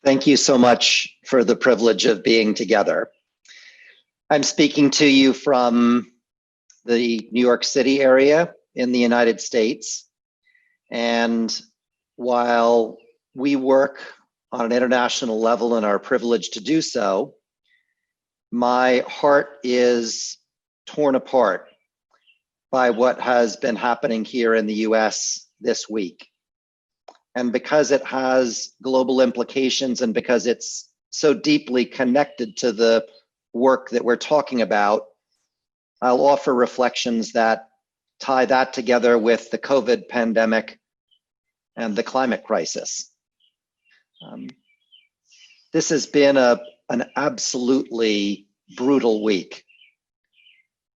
Thank you so much for the privilege of being together. I'm speaking to you from the New York City area in the United States. And while we work on an international level and are privileged to do so, my heart is torn apart by what has been happening here in the US this week. And because it has global implications and because it's so deeply connected to the work that we're talking about, I'll offer reflections that tie that together with the COVID pandemic and the climate crisis. This has been an absolutely brutal week.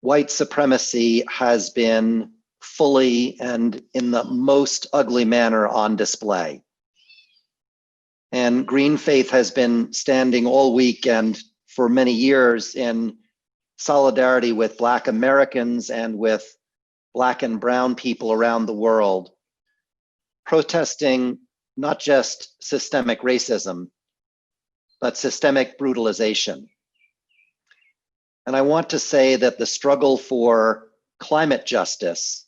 White supremacy has been fully and in the most ugly manner on display. And Green Faith has been standing all week and for many years in solidarity with Black Americans and with Black and Brown people around the world, protesting not just systemic racism, but systemic brutalization. And I want to say that the struggle for climate justice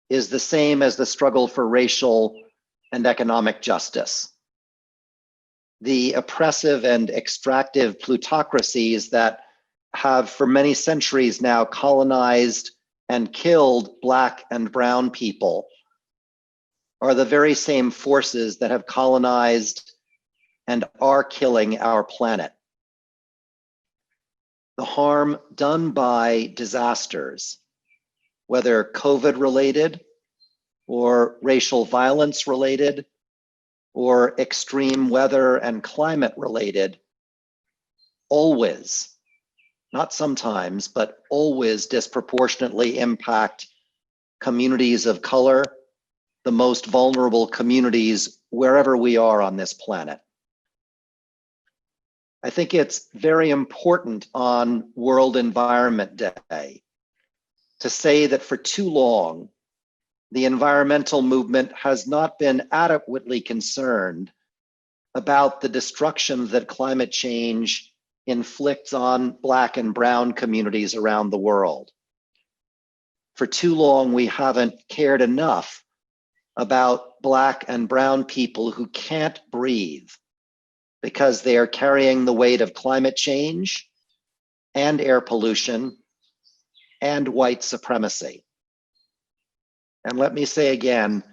is the same as the struggle for racial and economic justice. The oppressive and extractive plutocracies that have for many centuries now colonized and killed Black and Brown people are the very same forces that have colonized and are killing our planet. The harm done by disasters, whether COVID related or racial violence related or extreme weather and climate related, always, not sometimes, but always disproportionately impact communities of color, the most vulnerable communities wherever we are on this planet. I think it's very important on World Environment Day to say that for too long, the environmental movement has not been adequately concerned about the destruction that climate change inflicts on Black and Brown communities around the world. For too long, we haven't cared enough about Black and Brown people who can't breathe because they are carrying the weight of climate change and air pollution and white supremacy. And let me say again,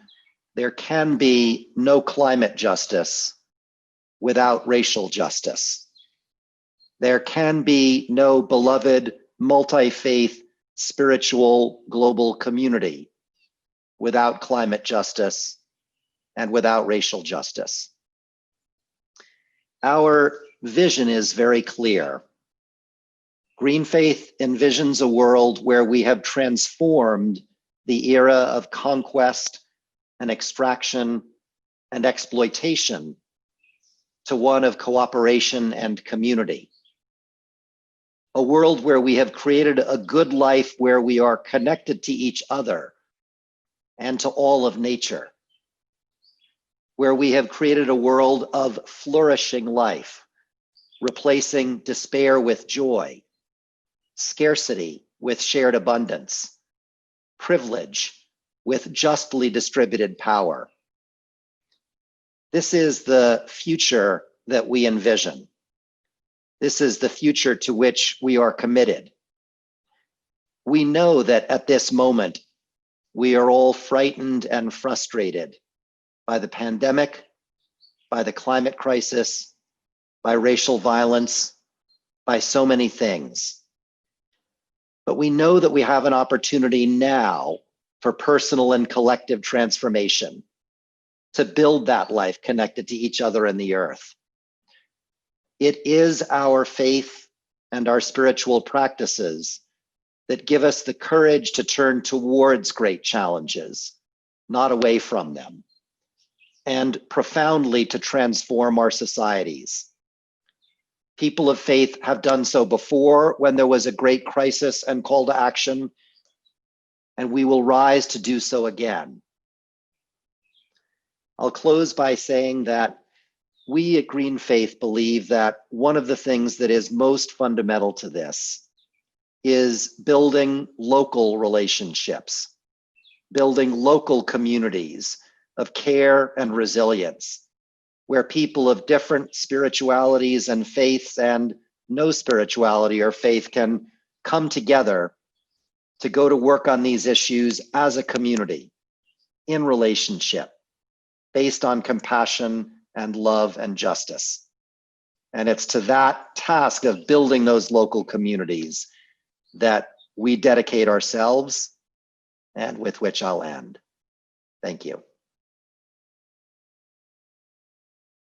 there can be no climate justice without racial justice. There can be no beloved, multi-faith, spiritual, global community without climate justice and without racial justice. Our vision is very clear. Green Faith envisions a world where we have transformed the era of conquest and extraction and exploitation to one of cooperation and community. A world where we have created a good life where we are connected to each other and to all of nature. Where we have created a world of flourishing life, replacing despair with joy, scarcity with shared abundance, privilege with justly distributed power. This is the future that we envision. This is the future to which we are committed. We know that at this moment, we are all frightened and frustrated by the pandemic, by the climate crisis, by racial violence, by so many things. But we know that we have an opportunity now for personal and collective transformation, to build that life connected to each other and the earth. It is our faith and our spiritual practices that give us the courage to turn towards great challenges, not away from them, and profoundly to transform our societies. People of faith have done so before when there was a great crisis and call to action, and we will rise to do so again. I'll close by saying that we at Green Faith believe that one of the things that is most fundamental to this is building local relationships, building local communities of care and resilience, where people of different spiritualities and faiths and no spirituality or faith can come together to go to work on these issues as a community, in relationship, based on compassion and love and justice. And it's to that task of building those local communities that we dedicate ourselves, and with which I'll end. Thank you.